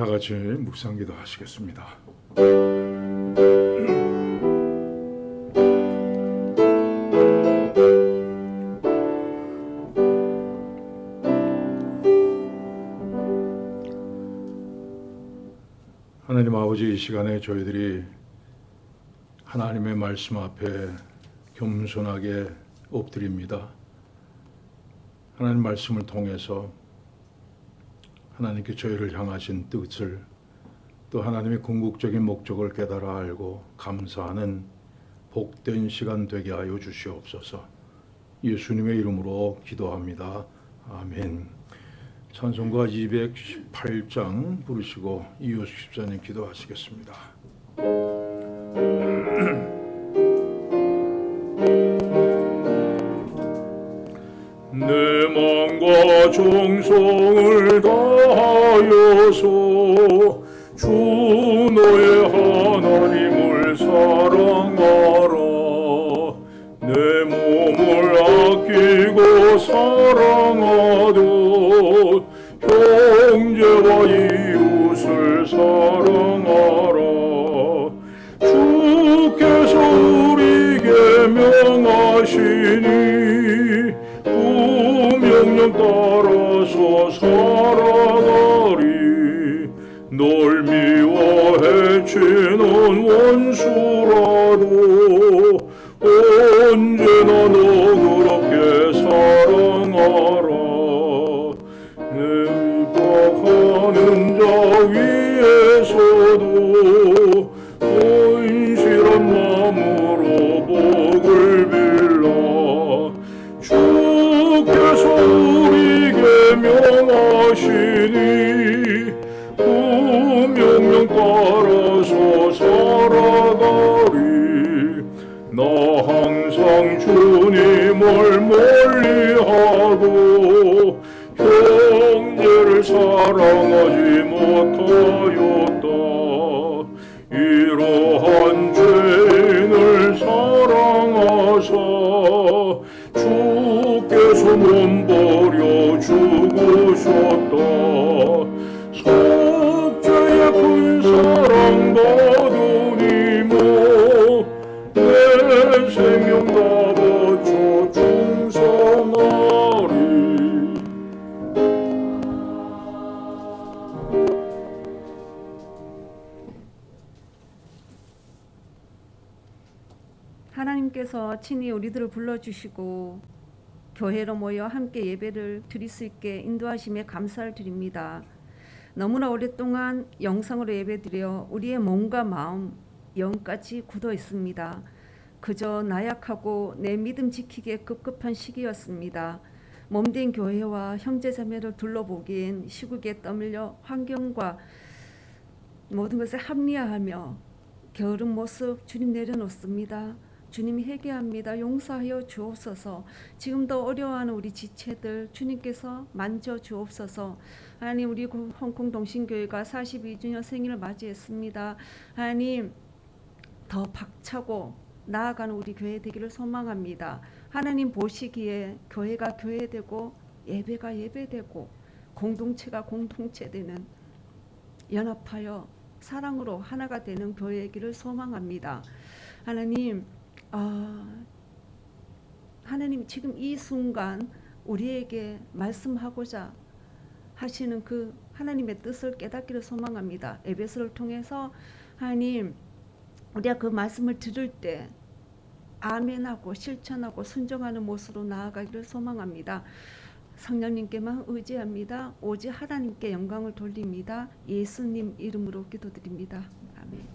다 같이 묵상기도 하시겠습니다. 하나님 아버지, 이 시간에 저희들이 하나님의 말씀 앞에 겸손하게 엎드립니다. 하나님 말씀을 통해서 하나님께 저희를 향하신 뜻을, 또 하나님의 궁극적인 목적을 깨달아 알고 감사하는 복된 시간 되게 하여 주시옵소서. 예수님의 이름으로 기도합니다. 아멘. 찬송가 218장 부르시고 이효숙 집사님 기도하시겠습니다. 내 마음과 정성을 다하여서 주 너의 하나님을 사랑하라. 내 몸을 아끼고 사랑하듯 형제와 이웃을 사랑하라. 주께서 우리에게 명하시니 명령 따라서 살아가리. 널 미워 해치는 원수라도 언제나 너그럽게 사랑하라. 내 위박하는 자 위에서도 헌실한 마음으로 복을 빌라. 주께서 우리에게 명하시니 그 명령 따라서 살아가리. 나 항상 주님을 멀리하고 형제를 사랑하지 못하였다. 이러한 죄인을 사랑하사 주께서 몸버려 죽으셨다. 속죄의 큰 사랑 받으니모 내 생명 다 바쳐 충성하리. 하나님께서 친히 우리들을 불러주시고 교회로 모여 함께 예배를 드릴 수 있게 인도하심에 감사를 드립니다. 너무나 오랫동안 영상으로 예배드려 우리의 몸과 마음, 영까지 굳어 있습니다. 그저 나약하고 내 믿음 지키기에 급급한 시기였습니다. 몸된 교회와 형제자매를 둘러보기엔 시국에 떠밀려 환경과 모든 것을 합리화하며 게으른 모습 주님 내려놓습니다. 주님 회개합니다. 용서하여 주옵소서. 지금도 어려워하는 우리 지체들 주님께서 만져 주옵소서. 하나님, 우리 홍콩 동신교회가 42주년 생일을 맞이했습니다. 하나님, 더 박차고 나아가는 우리 교회 되기를 소망합니다. 하나님 보시기에 교회가 교회되고 예배가 예배되고 공동체가 공동체되는, 연합하여 사랑으로 하나가 되는 교회이기를 소망합니다. 하나님, 하나님 지금 이 순간 우리에게 말씀하고자 하시는 그 하나님의 뜻을 깨닫기를 소망합니다. 에베소를 통해서 하나님, 우리가 그 말씀을 들을 때 아멘하고 실천하고 순종하는 모습으로 나아가기를 소망합니다. 성령님께만 의지합니다. 오직 하나님께 영광을 돌립니다. 예수님 이름으로 기도드립니다. 아멘.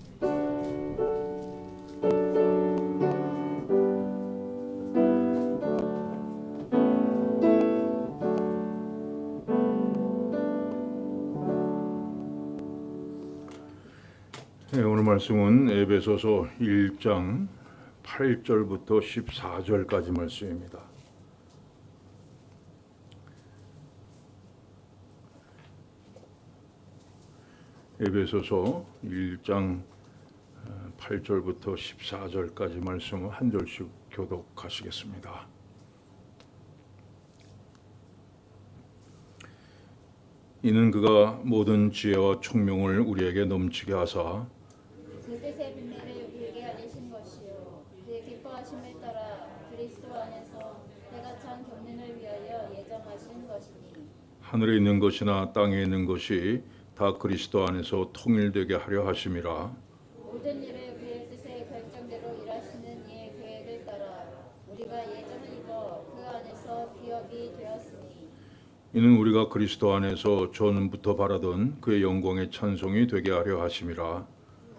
네, 오늘 말씀은 에베소서 1장 8절부터 14절까지 말씀입니다. 에베소서 1장 8절부터 14절까지 말씀을 한 절씩 교독하시겠습니다. 이는 그가 모든 지혜와 총명을 우리에게 넘치게 하사 그 뜻의 비밀을 우리에게 알리신 것이요 그의 기뻐하심을 따라 그리스도 안에서 내가 찬 경륜을 위하여 예정하신 것이니 하늘에 있는 것이나 땅에 있는 것이 다 그리스도 안에서 통일되게 하려 하심이라. 모든 일을 그의 뜻의 결정대로 일하시는 이의 계획을 따라 우리가 예정을 입어 그 안에서 기업이 되었으니 이는 우리가 그리스도 안에서 전부터 바라던 그의 영광의 찬송이 되게 하려 하심이라.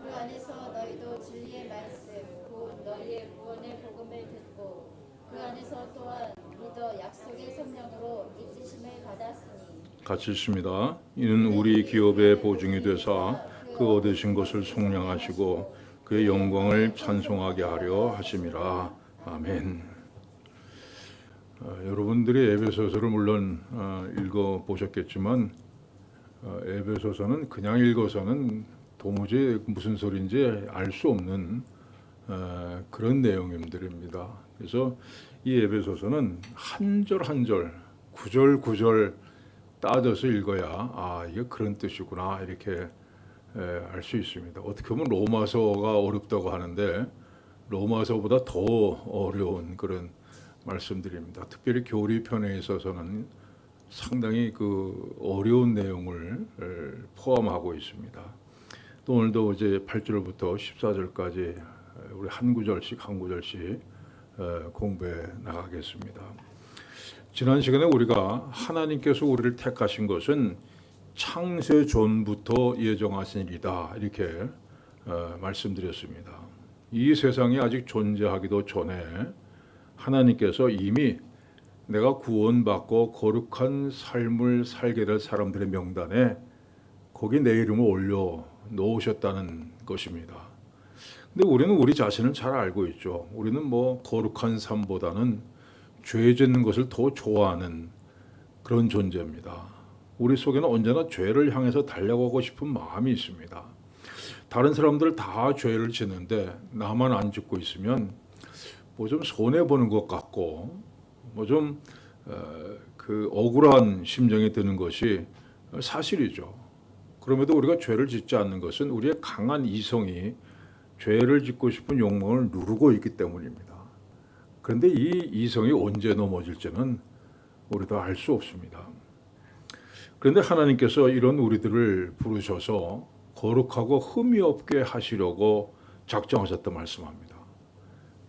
그 안에서 너희도 진리의 말씀 곧 너희의 구원의 복음을 듣고 그 안에서 또한 믿어 약속의 성령으로 입지심을 받았으니 같이 있습니다. 이는 우리 기업의 보증이 되사 그 얻으신 것을 속량하시고 그의 영광을 찬송하게 하려 하심이라. 아멘. 여러분들이 에베소서를 물론 읽어 보셨겠지만 에베소서는 그냥 읽어서는 도무지 무슨 소리인지 알 수 없는 그런 내용들입니다. 그래서 이 에베소서는 한 절 한 절, 구절 구절 따져서 읽어야 이게 그런 뜻이구나 이렇게 알 수 있습니다. 어떻게 보면 로마서가 어렵다고 하는데 로마서보다 더 어려운 그런 말씀드립니다. 특별히 교리 편에 있어서는 상당히 그 어려운 내용을 포함하고 있습니다. 또 오늘도 이제 8절부터 14절까지 우리 한 구절씩 공부해 나가겠습니다. 지난 시간에 우리가 하나님께서 우리를 택하신 것은 창세 전부터 예정하신 일이다 이렇게 말씀드렸습니다. 이 세상이 아직 존재하기도 전에 하나님께서 이미 내가 구원받고 거룩한 삶을 살게 될 사람들의 명단에 거기 내 이름을 올려 놓으셨다는 것입니다. 근데 우리는 우리 자신을 잘 알고 있죠. 우리는 뭐 거룩한 삶보다는 죄 짓는 것을 더 좋아하는 그런 존재입니다. 우리 속에는 언제나 죄를 향해서 달려가고 싶은 마음이 있습니다. 다른 사람들 다 죄를 짓는데 나만 안 짓고 있으면 뭐 좀 손해 보는 것 같고 뭐 좀 그 억울한 심정이 드는 것이 사실이죠. 그럼에도 우리가 죄를 짓지 않는 것은 우리의 강한 이성이 죄를 짓고 싶은 욕망을 누르고 있기 때문입니다. 그런데 이 이성이 언제 넘어질지는 우리도 알 수 없습니다. 그런데 하나님께서 이런 우리들을 부르셔서 거룩하고 흠이 없게 하시려고 작정하셨다 말씀합니다.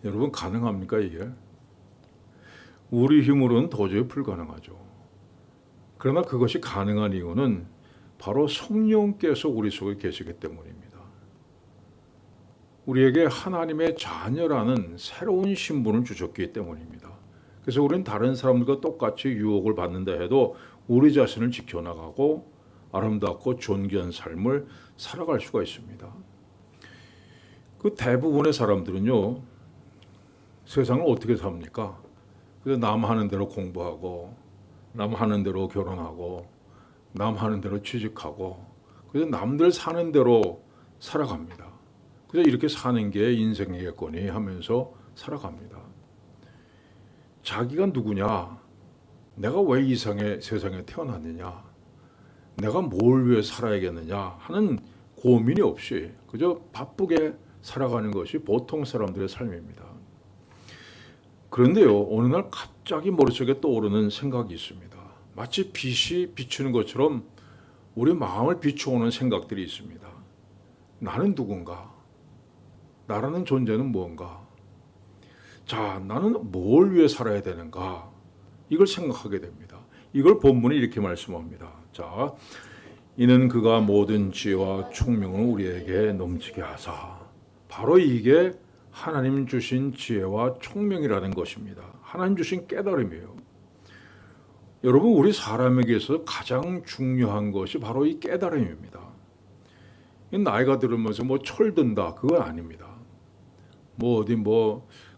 여러분 가능합니까 이게? 우리 힘으로는 도저히 불가능하죠. 그러나 그것이 가능한 이유는 바로 성령께서 우리 속에 계시기 때문입니다. 우리에게 하나님의 자녀라는 새로운 신분을 주셨기 때문입니다. 그래서 우리는 다른 사람들과 똑같이 유혹을 받는다 해도 우리 자신을 지켜나가고 아름답고 존귀한 삶을 살아갈 수가 있습니다. 그 대부분의 사람들은요, 세상을 어떻게 삽니까? 그래서 남 하는 대로 공부하고, 남 하는 대로 결혼하고, 남 하는 대로 취직하고, 그래서 남들 사는 대로 살아갑니다. 그래서 이렇게 사는 게 인생이겠거니 하면서 살아갑니다. 자기가 누구냐? 내가 왜 이 세상에 태어났느냐? 내가 뭘 위해 살아야겠느냐? 하는 고민이 없이 그저 바쁘게 살아가는 것이 보통 사람들의 삶입니다. 그런데요, 어느 날 갑자기 머릿속에 떠오르는 생각이 있습니다. 마치 빛이 비추는 것처럼 우리 마음을 비추어오는 생각들이 있습니다. 나는 누군가? 나라는 존재는 무언가? 자, 나는 뭘 위해 살아야 되는가? 이걸 생각하게 됩니다. 이걸 본문이 이렇게 말씀합니다. 자, 이는 그가 모든 지혜와 총명을 우리에게 넘치게 하사. 바로 이게 하나님 주신 지혜와 총명이라는 것입니다. 하나님 주신 깨달음이에요. 여러분, 우리 사람에게 있어서 가장 중요한 것이 바로 이 깨달음입니다. 나이가 들으면서 뭐 철든다 그건 아닙니다. 뭐 어디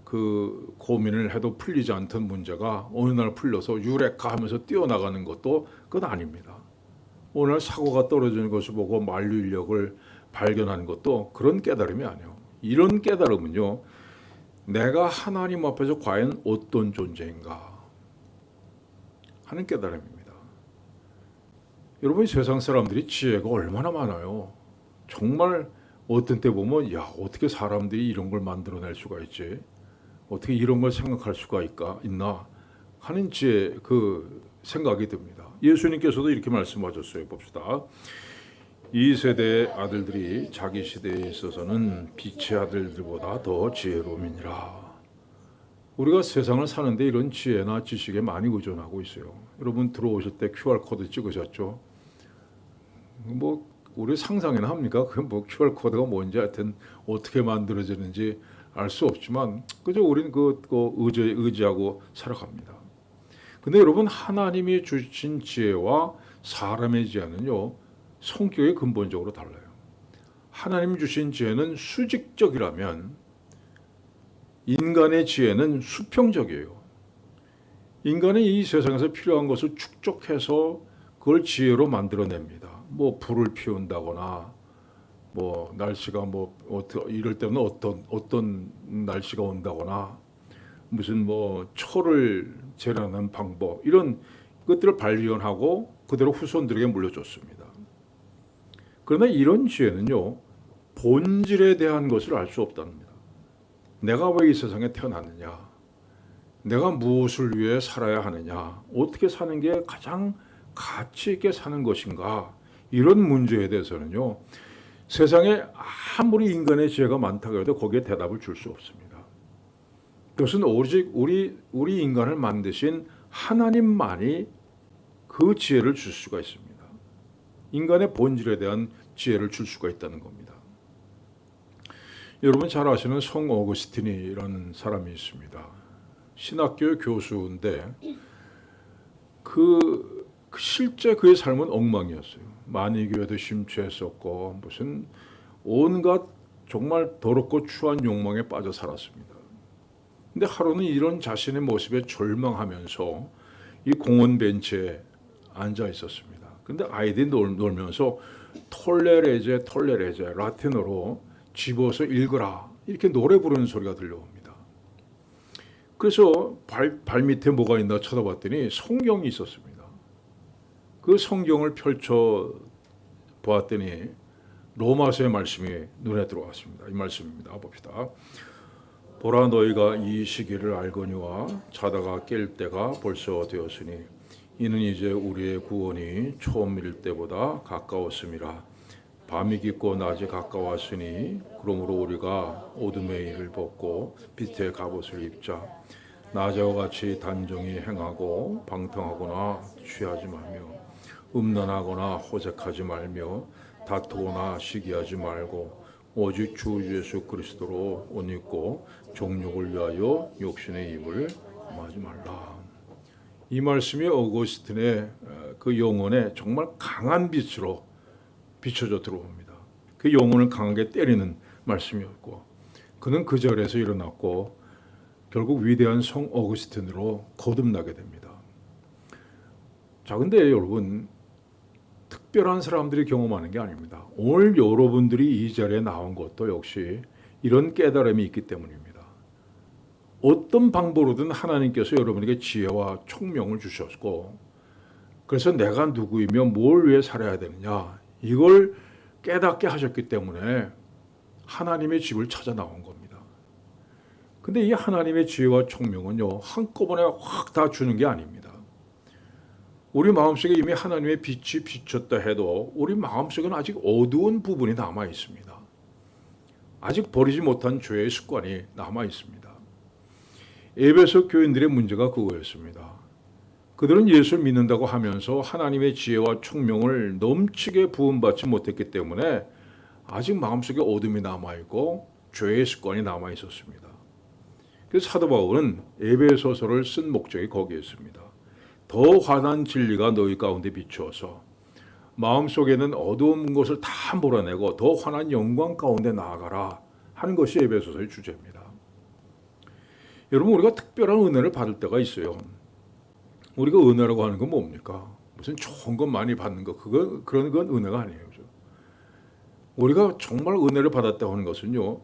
그 고민을 해도 풀리지 않던 문제가 어느 날 풀려서 유레카 하면서 뛰어나가는 것도 그건 아닙니다. 어느 날 사고가 떨어지는 것을 보고 만류인력을 발견하는 것도 그런 깨달음이 아니에요. 이런 깨달음은요, 내가 하나님 앞에서 과연 어떤 존재인가 하는 깨달음입니다. 여러분 세상 사람들이 지혜가 얼마나 많아요. 정말 어떤 때 보면 야 어떻게 사람들이 이런 걸 만들어낼 수가 있지? 어떻게 이런 걸 생각할 수가 있나 하는 지혜 그 생각이 듭니다. 예수님께서도 이렇게 말씀하셨어요. 봅시다. 이 세대의 아들들이 자기 시대에 있어서는 빛의 아들들보다 더 지혜로움이니라. 우리가 세상을 사는데 이런 지혜나 지식에 많이 의존하고 있어요. 여러분 들어오실 때 QR코드 찍으셨죠? 뭐 우리 상상이나 합니까? 그 뭐 QR코드가 뭔지 하여튼 어떻게 만들어지는지 알 수 없지만 그저 우리는 의지하고 살아갑니다. 근데 여러분 하나님이 주신 지혜와 사람의 지혜는요 성격이 근본적으로 달라요. 하나님 주신 지혜는 수직적이라면 인간의 지혜는 수평적이에요. 인간은 이 세상에서 필요한 것을 축적해서 그걸 지혜로 만들어냅니다. 뭐 불을 피운다거나 뭐 날씨가 뭐 이럴 때는 어떤 날씨가 온다거나 무슨 뭐 철을 재련하는 방법 이런 것들을 발견하고 그대로 후손들에게 물려줬습니다. 그러나 이런 지혜는요 본질에 대한 것을 알 수 없답니다. 내가 왜 이 세상에 태어났느냐, 내가 무엇을 위해 살아야 하느냐, 어떻게 사는 게 가장 가치 있게 사는 것인가, 이런 문제에 대해서는요 세상에 아무리 인간의 지혜가 많다고 해도 거기에 대답을 줄 수 없습니다. 그것은 오직 우리 인간을 만드신 하나님만이 그 지혜를 줄 수가 있습니다. 인간의 본질에 대한 지혜를 줄 수가 있다는 겁니다. 여러분 잘 아시는 성 어거스틴이라는 사람이 있습니다. 신학교 교수인데 실제 그의 삶은 엉망이었어요. 만이교회도 심취했었고 무슨 온갖 정말 더럽고 추한 욕망에 빠져 살았습니다. 근데 하루는 이런 자신의 모습에 절망하면서 이 공원 벤치에 앉아 있었습니다. 근데 아이들이 놀면서 톨레레제 라틴어로 집어서 읽으라 이렇게 노래 부르는 소리가 들려옵니다. 그래서 발밑에 뭐가 있나 쳐다봤더니 성경이 있었습니다. 그 성경을 펼쳐 보았더니 로마서의 말씀이 눈에 들어왔습니다. 이 말씀입니다. 봅시다. 보라 너희가 이 시기를 알거니와 자다가 깰 때가 벌써 되었으니 이는 이제 우리의 구원이 처음일 때보다 가까웠음이라. 밤이 깊고 낮이 가까웠으니 그러므로 우리가 어둠의 일을 벗고 빛의 갑옷을 입자. 낮과 같이 단정히 행하고 방탕하거나 취하지 말며 음란하거나 호색하지 말며 다투거나 시기하지 말고 오직 주 예수 그리스도로 옷 입고 정욕을 위하여 욕심의 입을 하지 말라. 이 말씀이 어거스틴의 그 영혼에 정말 강한 빛으로 비춰져 들어옵니다. 그 영혼을 강하게 때리는 말씀이었고 그는 그 자리에서 일어났고 결국 위대한 성 어거스틴으로 거듭나게 됩니다. 자, 근데 여러분 특별한 사람들이 경험하는 게 아닙니다. 오늘 여러분들이 이 자리에 나온 것도 역시 이런 깨달음이 있기 때문입니다. 어떤 방법으로든 하나님께서 여러분에게 지혜와 총명을 주셨고 그래서 내가 누구이며 뭘 위해 살아야 되느냐 이걸 깨닫게 하셨기 때문에 하나님의 집을 찾아 나온 겁니다. 근데 이 하나님의 지혜와 총명은요 한꺼번에 확 다 주는 게 아닙니다. 우리 마음속에 이미 하나님의 빛이 비쳤다 해도 우리 마음속에는 아직 어두운 부분이 남아 있습니다. 아직 버리지 못한 죄의 습관이 남아 있습니다. 에베소 교인들의 문제가 그거였습니다. 그들은 예수를 믿는다고 하면서 하나님의 지혜와 총명을 넘치게 부음받지 못했기 때문에 아직 마음속에 어둠이 남아있고 죄의 습관이 남아있었습니다. 그래서 사도 바울은 에베소서를 쓴 목적이 거기에 있습니다. 더 환한 진리가 너희 가운데 비추어서 마음속에는 어두운 것을 다 몰아내고 더 환한 영광 가운데 나아가라 하는 것이 에베소서의 주제입니다. 여러분 우리가 특별한 은혜를 받을 때가 있어요. 우리가 은혜라고 하는 건 뭡니까? 무슨 좋은 것 많이 받는 거 그런 건 은혜가 아니에요. 우리가 정말 은혜를 받았다고 하는 것은요.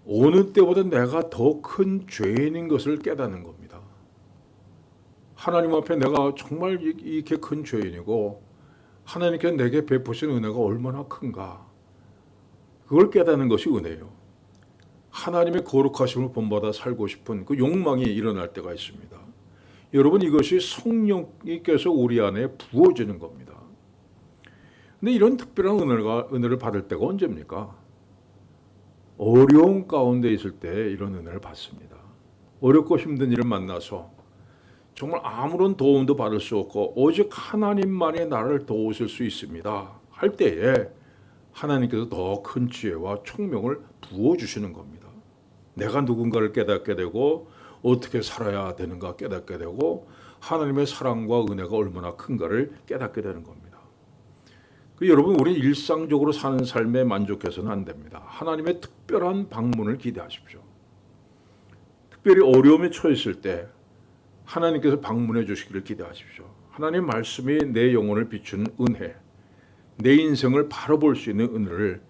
어느 때보다 내가 더 큰 죄인인 것을 깨닫는 겁니다. 하나님 앞에 내가 정말 이렇게 큰 죄인이고 하나님께 내게 베푸신 은혜가 얼마나 큰가. 그걸 깨닫는 것이 은혜예요. 하나님의 거룩하심을 본받아 살고 싶은 그 욕망이 일어날 때가 있습니다. 여러분, 이것이 성령께서 우리 안에 부어지는 겁니다. 근데 이런 특별한 은혜를 받을 때가 언제입니까? 어려운 가운데 있을 때 이런 은혜를 받습니다. 어렵고 힘든 일을 만나서 정말 아무런 도움도 받을 수 없고 오직 하나님만이 나를 도우실 수 있습니다 할 때에 하나님께서 더 큰 지혜와 총명을 부어주시는 겁니다. 내가 누군가를 깨닫게 되고 어떻게 살아야 되는가 깨닫게 되고 하나님의 사랑과 은혜가 얼마나 큰가를 깨닫게 되는 겁니다. 여러분, 우리 일상적으로 사는 삶에 만족해서는 안 됩니다. 하나님의 특별한 방문을 기대하십시오. 특별히 어려움에 처했을 때 하나님께서 방문해 주시기를 기대하십시오. 하나님 말씀이 내 영혼을 비추는 은혜, 내 인생을 바로 볼 수 있는 은혜를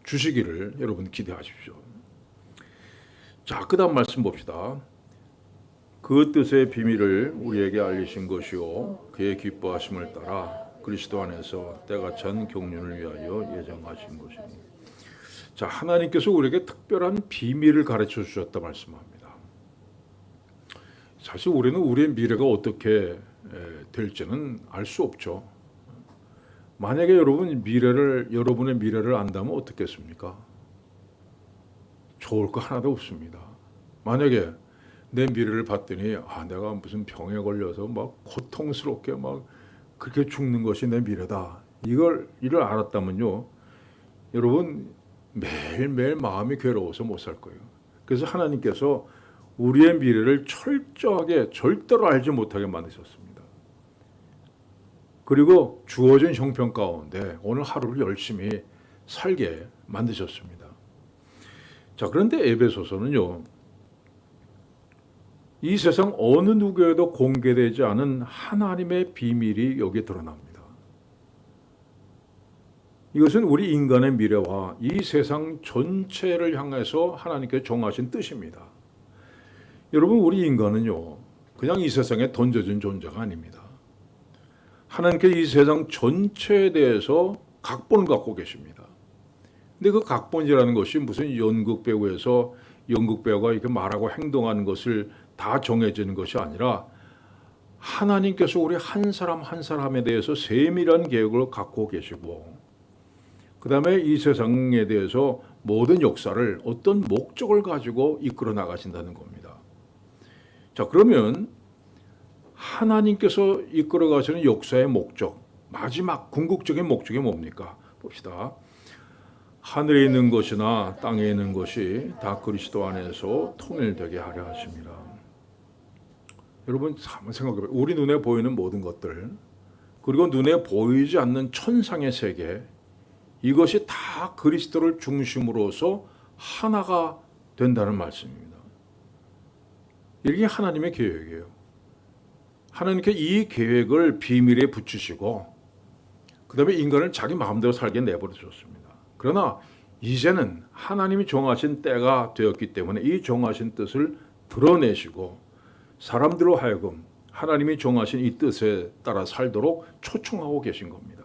주시기를 여러분 기대하십시오. 자, 그 다음 말씀 봅시다. 그 뜻의 비밀을 우리에게 알리신 것이요 그의 기뻐하심을 따라 그리스도 안에서 때가 찬 경륜을 위하여 예정하신 것입니다. 자, 하나님께서 우리에게 특별한 비밀을 가르쳐 주셨다 말씀합니다. 사실 우리는 우리의 미래가 어떻게 될지는 알 수 없죠. 만약에 여러분의 미래를 안다면 어떻겠습니까? 좋을 거 하나도 없습니다. 만약에 내 미래를 봤더니 내가 무슨 병에 걸려서 막 고통스럽게 막 그렇게 죽는 것이 내 미래다. 이를 알았다면요, 여러분 매일매일 마음이 괴로워서 못 살 거예요. 그래서 하나님께서 우리의 미래를 철저하게 절대로 알지 못하게 만드셨습니다. 그리고 주어진 형편 가운데 오늘 하루를 열심히 살게 만드셨습니다. 자, 그런데 에베소서는요, 이 세상 어느 누구에도 공개되지 않은 하나님의 비밀이 여기에 드러납니다. 이것은 우리 인간의 미래와 이 세상 전체를 향해서 하나님께 정하신 뜻입니다. 여러분, 우리 인간은요, 그냥 이 세상에 던져진 존재가 아닙니다. 하나님께 이 세상 전체에 대해서 각본을 갖고 계십니다. 근데 그 각본이라는 것이 무슨 연극 배우에서 연극 배우가 이렇게 말하고 행동하는 것을 다 정해지는 것이 아니라 하나님께서 우리 한 사람 한 사람에 대해서 세밀한 계획을 갖고 계시고, 그 다음에 이 세상에 대해서 모든 역사를 어떤 목적을 가지고 이끌어 나가신다는 겁니다. 자, 그러면 하나님께서 이끌어 가시는 역사의 목적, 마지막 궁극적인 목적이 뭡니까? 봅시다. 하늘에 있는 것이나 땅에 있는 것이 다 그리스도 안에서 통일되게 하려 하십니다. 여러분 한번 생각해봐요. 우리 눈에 보이는 모든 것들, 그리고 눈에 보이지 않는 천상의 세계, 이것이 다 그리스도를 중심으로서 하나가 된다는 말씀입니다. 이게 하나님의 계획이에요. 하나님께 이 계획을 비밀에 붙이시고 그 다음에 인간을 자기 마음대로 살게 내버려 주셨습니다. 그러나 이제는 하나님이 정하신 때가 되었기 때문에 이 정하신 뜻을 드러내시고 사람들로 하여금 하나님이 정하신 이 뜻에 따라 살도록 초청하고 계신 겁니다.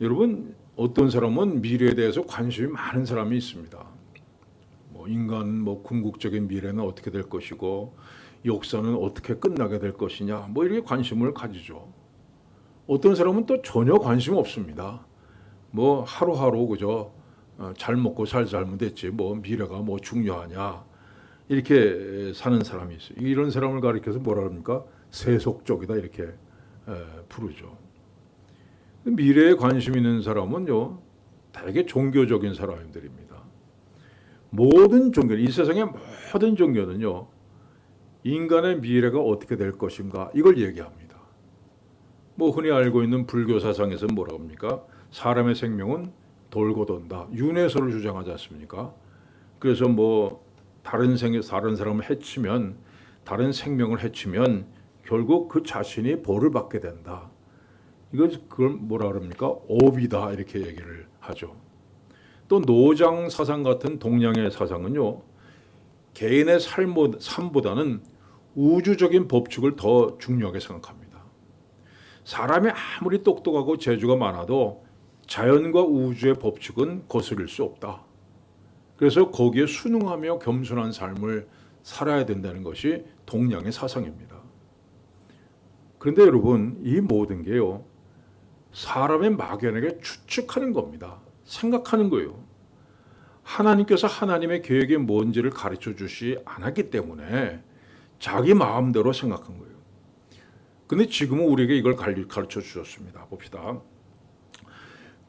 여러분, 어떤 사람은 미래에 대해서 관심이 많은 사람이 있습니다. 인간 궁극적인 미래는 어떻게 될 것이고 역사는 어떻게 끝나게 될 것이냐, 이렇게 관심을 가지죠. 어떤 사람은 또 전혀 관심 없습니다. 하루하루 그저 잘 먹고 잘 살면 됐지 미래가 중요하냐, 이렇게 사는 사람이 있어요. 이런 사람을 가리켜서 뭐라 그럽니까? 세속적이다 이렇게 부르죠. 미래에 관심 있는 사람은요, 되게 종교적인 사람들입니다. 모든 종교, 이 세상의 모든 종교는요, 인간의 미래가 어떻게 될 것인가 이걸 얘기합니다. 흔히 알고 있는 불교 사상에서는 뭐라고 합니까? 사람의 생명은 돌고 돈다, 윤회설을 주장하지 않습니까? 그래서 다른 사람을 해치면, 다른 생명을 해치면 결국 그 자신이 벌을 받게 된다. 그걸 뭐라 그럽니까? 업이다 이렇게 얘기를 하죠. 또 노장 사상 같은 동양의 사상은요, 개인의 삶보다는 우주적인 법칙을 더 중요하게 생각합니다. 사람이 아무리 똑똑하고 재주가 많아도 자연과 우주의 법칙은 거스릴 수 없다. 그래서 거기에 순응하며 겸손한 삶을 살아야 된다는 것이 동양의 사상입니다. 그런데 여러분, 이 모든 게요, 사람의 막연하게 추측하는 겁니다. 생각하는 거예요. 하나님께서 하나님의 계획이 뭔지를 가르쳐 주시 않았기 때문에 자기 마음대로 생각한 거예요. 근데 지금은 우리에게 이걸 가르쳐 주셨습니다. 봅시다.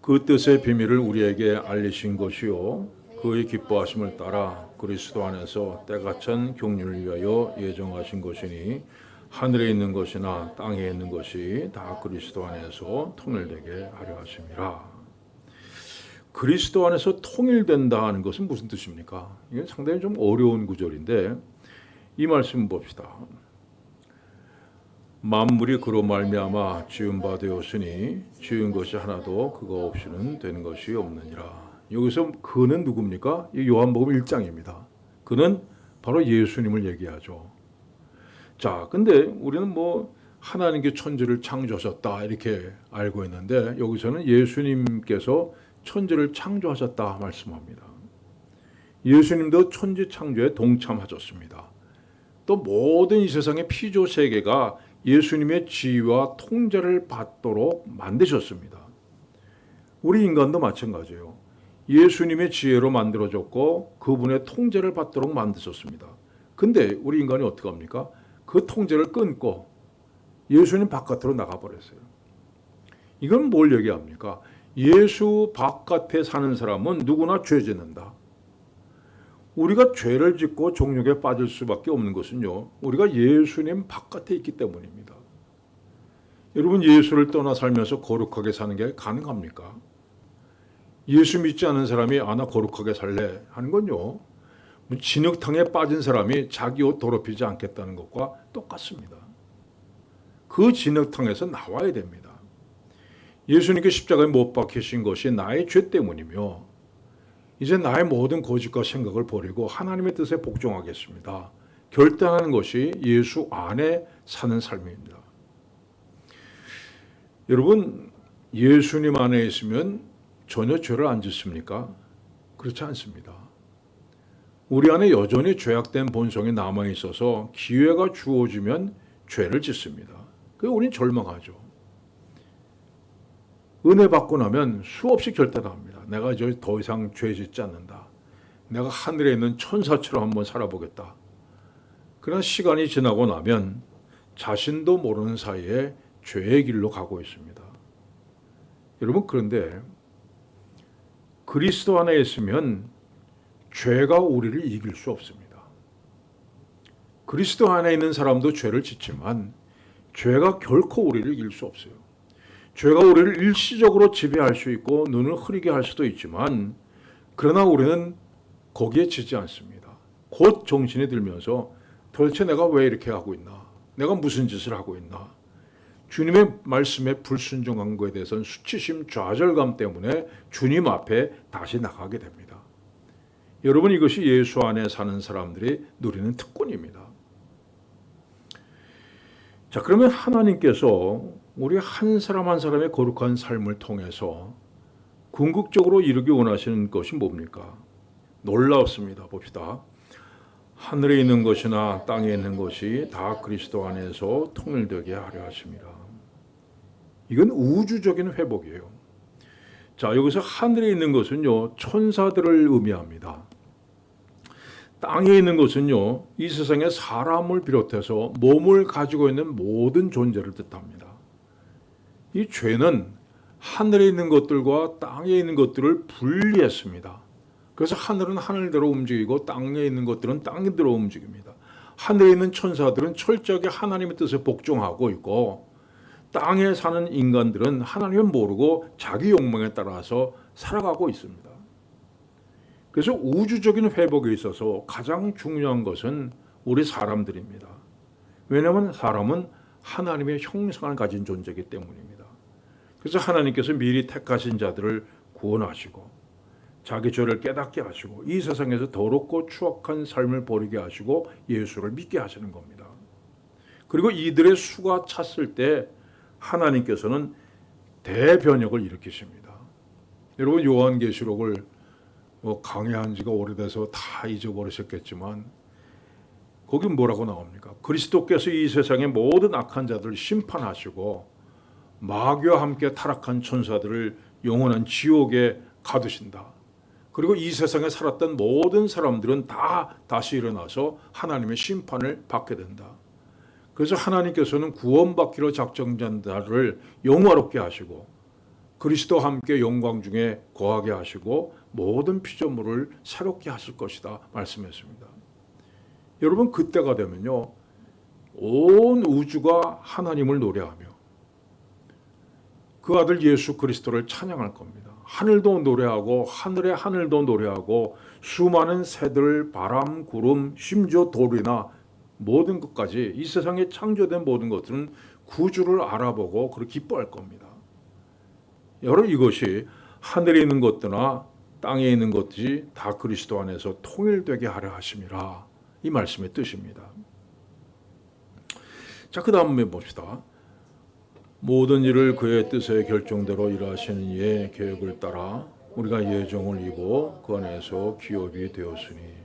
그 뜻의 비밀을 우리에게 알리신 것이요, 그의 기뻐하심을 따라 그리스도 안에서 때가 찬 경륜을 위하여 예정하신 것이니 하늘에 있는 것이나 땅에 있는 것이 다 그리스도 안에서 통일되게 하려 하심이라. 그리스도 안에서 통일된다 하는 것은 무슨 뜻입니까? 이게 상당히 좀 어려운 구절인데 이 말씀 봅시다. 만물이 그로 말미암아 지은 바 되었으니 지은 것이 하나도 그거 없이는 된 것이 없느니라. 여기서 그는 누굽니까? 이 요한복음 1장입니다. 그는 바로 예수님을 얘기하죠. 자, 근데 우리는 뭐 하나님께 천지를 창조하셨다 이렇게 알고 있는데 여기서는 예수님께서 천지를 창조하셨다 말씀합니다. 예수님도 천지 창조에 동참하셨습니다. 또 모든 이 세상의 피조 세계가 예수님의 지위와 통제를 받도록 만드셨습니다. 우리 인간도 마찬가지예요. 예수님의 지혜로 만들어졌고 그분의 통제를 받도록 만드셨습니다. 근데 우리 인간이 어떻게 합니까? 그 통제를 끊고 예수님 바깥으로 나가버렸어요. 이건 뭘 얘기합니까? 예수 바깥에 사는 사람은 누구나 죄 짓는다. 우리가 죄를 짓고 정욕에 빠질 수밖에 없는 것은요, 우리가 예수님 바깥에 있기 때문입니다. 여러분, 예수를 떠나 살면서 거룩하게 사는 게 가능합니까? 예수 믿지 않는 사람이 나 거룩하게 살래 하는 건요, 진흙탕에 빠진 사람이 자기 옷 더럽히지 않겠다는 것과 똑같습니다. 그 진흙탕에서 나와야 됩니다. 예수님께 십자가에 못 박히신 것이 나의 죄 때문이며 이제 나의 모든 거짓과 생각을 버리고 하나님의 뜻에 복종하겠습니다. 결단하는 것이 예수 안에 사는 삶입니다. 여러분, 예수님 안에 있으면 전혀 죄를 안 짓습니까? 그렇지 않습니다. 우리 안에 여전히 죄악된 본성이 남아있어서 기회가 주어지면 죄를 짓습니다. 그래서 우리는 절망하죠. 은혜 받고 나면 수없이 결단합니다. 내가 이제 더 이상 죄 짓지 않는다. 내가 하늘에 있는 천사처럼 한번 살아보겠다. 그러나 시간이 지나고 나면 자신도 모르는 사이에 죄의 길로 가고 있습니다. 여러분, 그런데 그리스도 안에 있으면 죄가 우리를 이길 수 없습니다. 그리스도 안에 있는 사람도 죄를 짓지만 죄가 결코 우리를 이길 수 없어요. 죄가 우리를 일시적으로 지배할 수 있고 눈을 흐리게 할 수도 있지만 그러나 우리는 거기에 지지 않습니다. 곧 정신이 들면서 도대체 내가 왜 이렇게 하고 있나? 내가 무슨 짓을 하고 있나? 주님의 말씀에 불순종한 것에 대해서는 수치심, 좌절감 때문에 주님 앞에 다시 나가게 됩니다. 여러분, 이것이 예수 안에 사는 사람들이 누리는 특권입니다. 자, 그러면 하나님께서 우리 한 사람 한 사람의 거룩한 삶을 통해서 궁극적으로 이루기 원하시는 것이 뭡니까? 놀라웠습니다. 봅시다. 하늘에 있는 것이나 땅에 있는 것이 다 그리스도 안에서 통일되게 하려 하십니다. 이건 우주적인 회복이에요. 자, 여기서 하늘에 있는 것은요, 천사들을 의미합니다. 땅에 있는 것은요, 이 세상에 사람을 비롯해서 몸을 가지고 있는 모든 존재를 뜻합니다. 이 죄는 하늘에 있는 것들과 땅에 있는 것들을 분리했습니다. 그래서 하늘은 하늘대로 움직이고 땅에 있는 것들은 땅대로 움직입니다. 하늘에 있는 천사들은 철저하게 하나님의 뜻에 복종하고 있고 땅에 사는 인간들은 하나님을 모르고 자기 욕망에 따라서 살아가고 있습니다. 그래서 우주적인 회복에 있어서 가장 중요한 것은 우리 사람들입니다. 왜냐하면 사람은 하나님의 형상을 가진 존재이기 때문입니다. 그래서 하나님께서 미리 택하신 자들을 구원하시고 자기 죄를 깨닫게 하시고 이 세상에서 더럽고 추악한 삶을 버리게 하시고 예수를 믿게 하시는 겁니다. 그리고 이들의 수가 찼을 때 하나님께서는 대변혁을 일으키십니다. 여러분 요한계시록을 강의한 지가 오래돼서 다 잊어버리셨겠지만 거기 뭐라고 나옵니까? 그리스도께서 이 세상의 모든 악한 자들을 심판하시고 마귀와 함께 타락한 천사들을 영원한 지옥에 가두신다. 그리고 이 세상에 살았던 모든 사람들은 다 다시 일어나서 하나님의 심판을 받게 된다. 그래서 하나님께서는 구원받기로 작정한 자를 영화롭게 하시고 그리스도와 함께 영광 중에 거하게 하시고 모든 피조물을 새롭게 하실 것이다 말씀했습니다. 여러분 그때가 되면요 온 우주가 하나님을 노래하며 그 아들 예수 그리스도를 찬양할 겁니다. 하늘도 노래하고 하늘의 하늘도 노래하고 수많은 새들, 바람, 구름, 심지어 돌이나 모든 것까지 이 세상에 창조된 모든 것들은 구주를 알아보고 그렇게 기뻐할 겁니다. 여러분 이것이 하늘에 있는 것들나 땅에 있는 것들이 다 그리스도 안에서 통일되게 하려 하심이라 이 말씀의 뜻입니다. 자, 그 다음에 봅시다. 모든 일을 그의 뜻의 결정대로 일하시는 이의 계획을 따라 우리가 예정을 입어 그 안에서 기업이 되었으니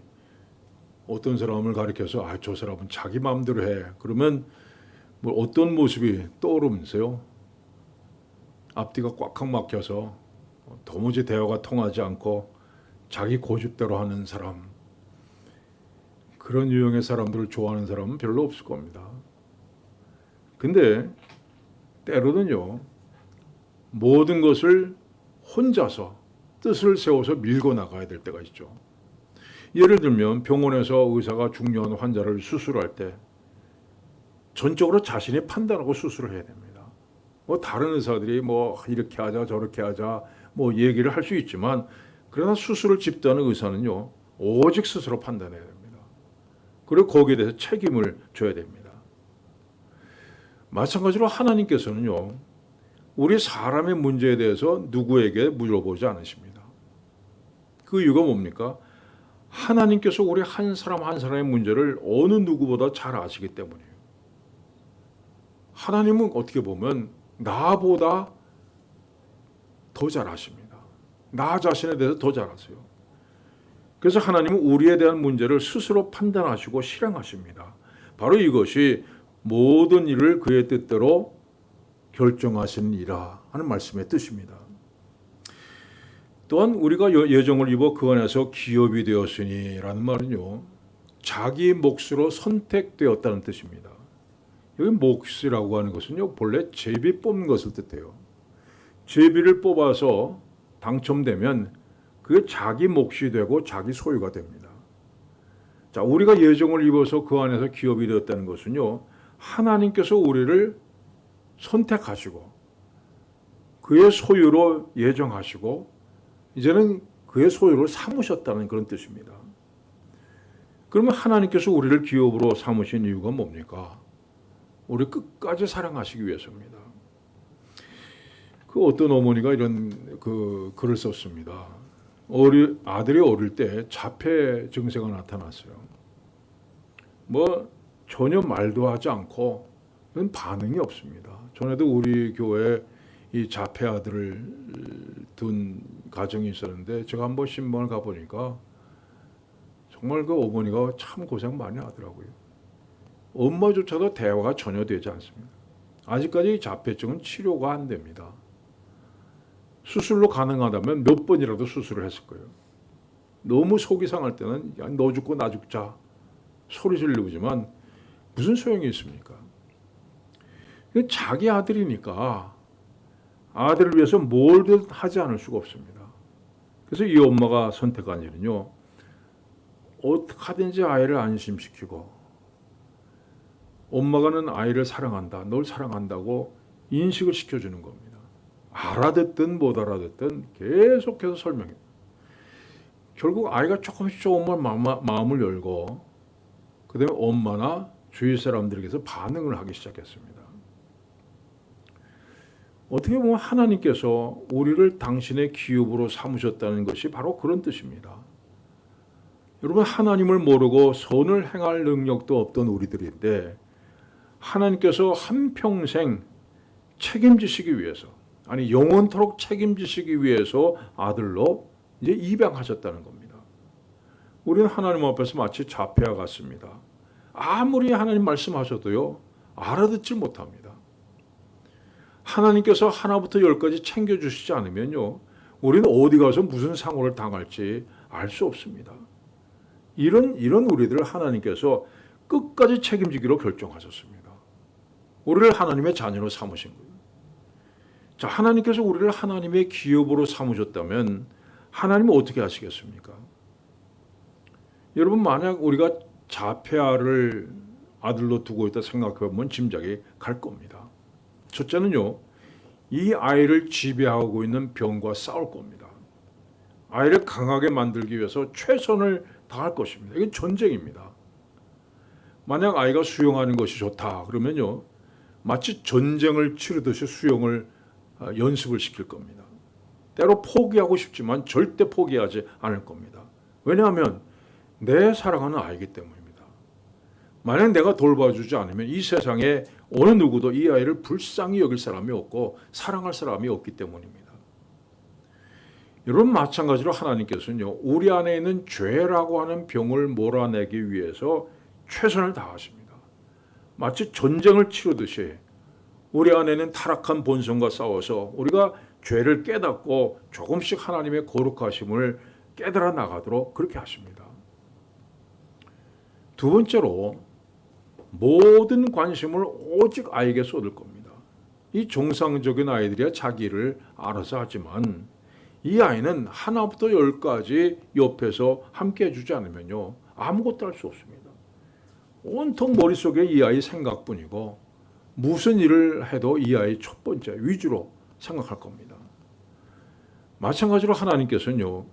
어떤 사람을 가리켜서 저 사람은 자기 마음대로 해. 그러면 뭐 어떤 모습이 떠오르면서요. 앞뒤가 꽉꽉 막혀서 도무지 대화가 통하지 않고 자기 고집대로 하는 사람. 그런 유형의 사람들을 좋아하는 사람은 별로 없을 겁니다. 근데 때로는요. 모든 것을 혼자서 뜻을 세워서 밀고 나가야 될 때가 있죠. 예를 들면 병원에서 의사가 중요한 환자를 수술할 때 전적으로 자신이 판단하고 수술을 해야 됩니다. 뭐 다른 의사들이 뭐 이렇게 하자 저렇게 하자 뭐 얘기를 할 수 있지만 그러나 수술을 집도하는 의사는요 오직 스스로 판단해야 됩니다. 그리고 거기에 대해서 책임을 져야 됩니다. 마찬가지로 하나님께서는요 우리 사람의 문제에 대해서 누구에게 물어보지 않으십니다. 그 이유가 뭡니까? 하나님께서 우리 한 사람 한 사람의 문제를 어느 누구보다 잘 아시기 때문이에요. 하나님은 어떻게 보면 나보다 더 잘 아십니다. 나 자신에 대해서 더 잘 아세요. 그래서 하나님은 우리에 대한 문제를 스스로 판단하시고 실행하십니다. 바로 이것이 모든 일을 그의 뜻대로 결정하시는 이라 하는 말씀의 뜻입니다. 또한 우리가 예정을 입어 그 안에서 기업이 되었으니 라는 말은요. 자기 몫으로 선택되었다는 뜻입니다. 여기 몫이라고 하는 것은요. 본래 제비 뽑는 것을 뜻해요. 제비를 뽑아서 당첨되면 그게 자기 몫이 되고 자기 소유가 됩니다. 자, 우리가 예정을 입어서 그 안에서 기업이 되었다는 것은요. 하나님께서 우리를 선택하시고 그의 소유로 예정하시고 이제는 그의 소유로 삼으셨다는 그런 뜻입니다. 그러면 하나님께서 우리를 기업으로 삼으신 이유가 뭡니까? 우리 끝까지 사랑하시기 위해서입니다. 그 어떤 어머니가 이런 글을 썼습니다. 아들이 어릴 때 자폐 증세가 나타났어요. 뭐 전혀 말도 하지 않고 반응이 없습니다. 전에도 우리 교회에 이 자폐 아들을 둔 가정이 있었는데 제가 한번 신방을 가보니까 정말 그 어머니가 참 고생 많이 하더라고요. 엄마조차도 대화가 전혀 되지 않습니다. 아직까지 이 자폐증은 치료가 안 됩니다. 수술로 가능하다면 몇 번이라도 수술을 했을 거예요. 너무 속이 상할 때는 야, 너 죽고 나 죽자 소리 지르지만 무슨 소용이 있습니까? 자기 아들이니까 아들을 위해서 뭘든 하지 않을 수가 없습니다. 그래서 이 엄마가 선택한 일은요. 어떻게 하든지 아이를 안심시키고 엄마가는 아이를 사랑한다. 널 사랑한다고 인식을 시켜주는 겁니다. 알아듣든 못 알아듣든 계속해서 설명해요. 결국 아이가 조금씩 마음을 열고 그 다음에 엄마나 주위 사람들에게서 반응을 하기 시작했습니다. 어떻게 보면 하나님께서 우리를 당신의 기업으로 삼으셨다는 것이 바로 그런 뜻입니다. 여러분 하나님을 모르고 선을 행할 능력도 없던 우리들인데 하나님께서 한평생 책임지시기 위해서, 아니 영원토록 책임지시기 위해서 아들로 이제 입양하셨다는 겁니다. 우리는 하나님 앞에서 마치 자폐아 같습니다. 아무리 하나님 말씀하셔도요 알아듣질 못합니다. 하나님께서 하나부터 열까지 챙겨주시지 않으면요 우리는 어디 가서 무슨 상호를 당할지 알 수 없습니다. 이런 우리들을 하나님께서 끝까지 책임지기로 결정하셨습니다. 우리를 하나님의 자녀로 삼으신 거예요. 자, 하나님께서 우리를 하나님의 기업으로 삼으셨다면 하나님은 어떻게 하시겠습니까? 여러분, 만약 우리가 자폐아를 아들로 두고 있다 생각해보면 짐작이 갈 겁니다. 첫째는요, 이 아이를 지배하고 있는 병과 싸울 겁니다. 아이를 강하게 만들기 위해서 최선을 다할 것입니다. 이게 전쟁입니다. 만약 아이가 수영하는 것이 좋다 그러면요, 마치 전쟁을 치르듯이 수영을 연습을 시킬 겁니다. 때로 포기하고 싶지만 절대 포기하지 않을 겁니다. 왜냐하면 내 사랑하는 아이이기 때문입니다. 만약 내가 돌봐주지 않으면 이 세상에 어느 누구도 이 아이를 불쌍히 여길 사람이 없고 사랑할 사람이 없기 때문입니다. 여러분, 마찬가지로 하나님께서는요, 우리 안에 있는 죄라고 하는 병을 몰아내기 위해서 최선을 다하십니다. 마치 전쟁을 치르듯이 우리 안에는 타락한 본성과 싸워서 우리가 죄를 깨닫고 조금씩 하나님의 거룩하심을 깨달아 나가도록 그렇게 하십니다. 두 번째로, 모든 관심을 오직 아이에게 쏟을 겁니다. 이 정상적인 아이들이야 자기 일을 알아서 하지만 이 아이는 하나부터 열까지 옆에서 함께 해주지 않으면요 아무것도 할 수 없습니다. 온통 머릿속에 이 아이 생각뿐이고 무슨 일을 해도 이 아이 첫 번째 위주로 생각할 겁니다. 마찬가지로 하나님께서는요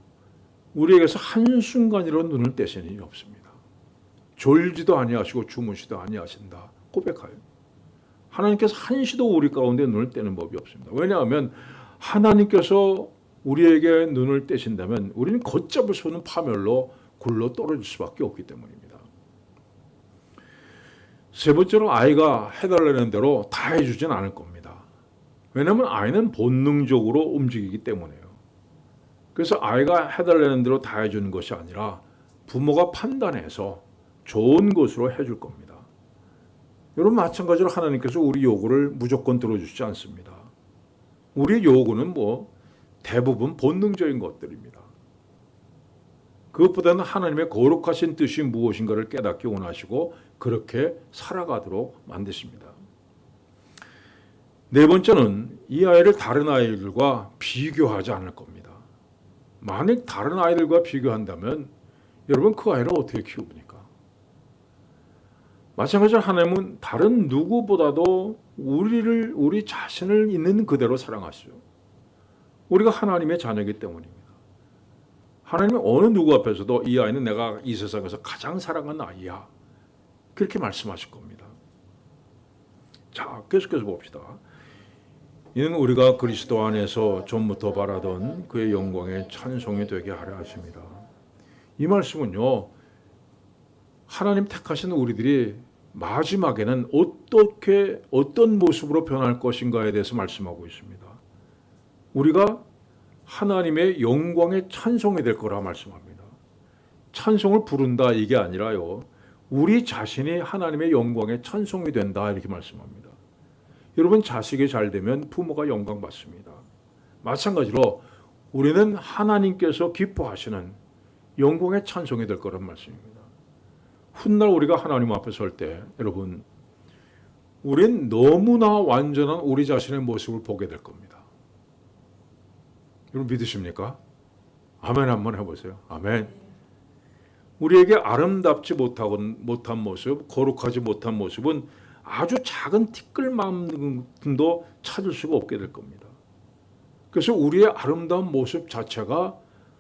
우리에게서 한순간이라도 눈을 떼시는 일이 없습니다. 졸지도 아니하시고 주무시도 아니하신다 고백하여 하나님께서 한시도 우리 가운데 눈을 떼는 법이 없습니다. 왜냐하면 하나님께서 우리에게 눈을 떼신다면 우리는 걷잡을 수 없는 파멸로 굴러 떨어질 수밖에 없기 때문입니다. 세 번째로, 아이가 해달라는 대로 다 해주진 않을 겁니다. 왜냐하면 아이는 본능적으로 움직이기 때문에요. 그래서 아이가 해달라는 대로 다 해주는 것이 아니라 부모가 판단해서 좋은 것으로 해줄 겁니다. 여러분, 마찬가지로 하나님께서 우리 요구를 무조건 들어주시지 않습니다. 우리 요구는 대부분 본능적인 것들입니다. 그것보다는 하나님의 거룩하신 뜻이 무엇인가를 깨닫기 원하시고 그렇게 살아가도록 만드십니다. 네 번째는, 이 아이를 다른 아이들과 비교하지 않을 겁니다. 만약 다른 아이들과 비교한다면 여러분, 그 아이를 어떻게 키웁니까? 마찬가지로 하나님은 다른 누구보다도 우리 자신을 있는 그대로 사랑하시죠. 우리가 하나님의 자녀이기 때문입니다. 하나님은 어느 누구 앞에서도 이 아이는 내가 이 세상에서 가장 사랑하는 아이야 그렇게 말씀하실 겁니다. 자, 계속해서 봅시다. 이는 우리가 그리스도 안에서 전부터 바라던 그의 영광의 찬송이 되게 하려 하십니다. 이 말씀은요, 하나님 택하신 우리들이 마지막에는 어떤 모습으로 변할 것인가에 대해서 말씀하고 있습니다. 우리가 하나님의 영광의 찬송이 될 거라 말씀합니다. 찬송을 부른다 이게 아니라요, 우리 자신이 하나님의 영광의 찬송이 된다 이렇게 말씀합니다. 여러분, 자식이 잘 되면 부모가 영광 받습니다. 마찬가지로 우리는 하나님께서 기뻐하시는 영광의 찬송이 될 거란 말씀입니다. 훗날 우리가 하나님 앞에 설 때 여러분, 우린 너무나 완전한 우리 자신의 모습을 보게 될 겁니다. 여러분, 믿으십니까? 아멘 한번 해보세요. 아멘. 우리에게 아름답지 못한 모습, 거룩하지 못한 모습은 아주 작은 티끌만큼도 찾을 수가 없게 될 겁니다. 그래서 우리의 아름다운 모습 자체가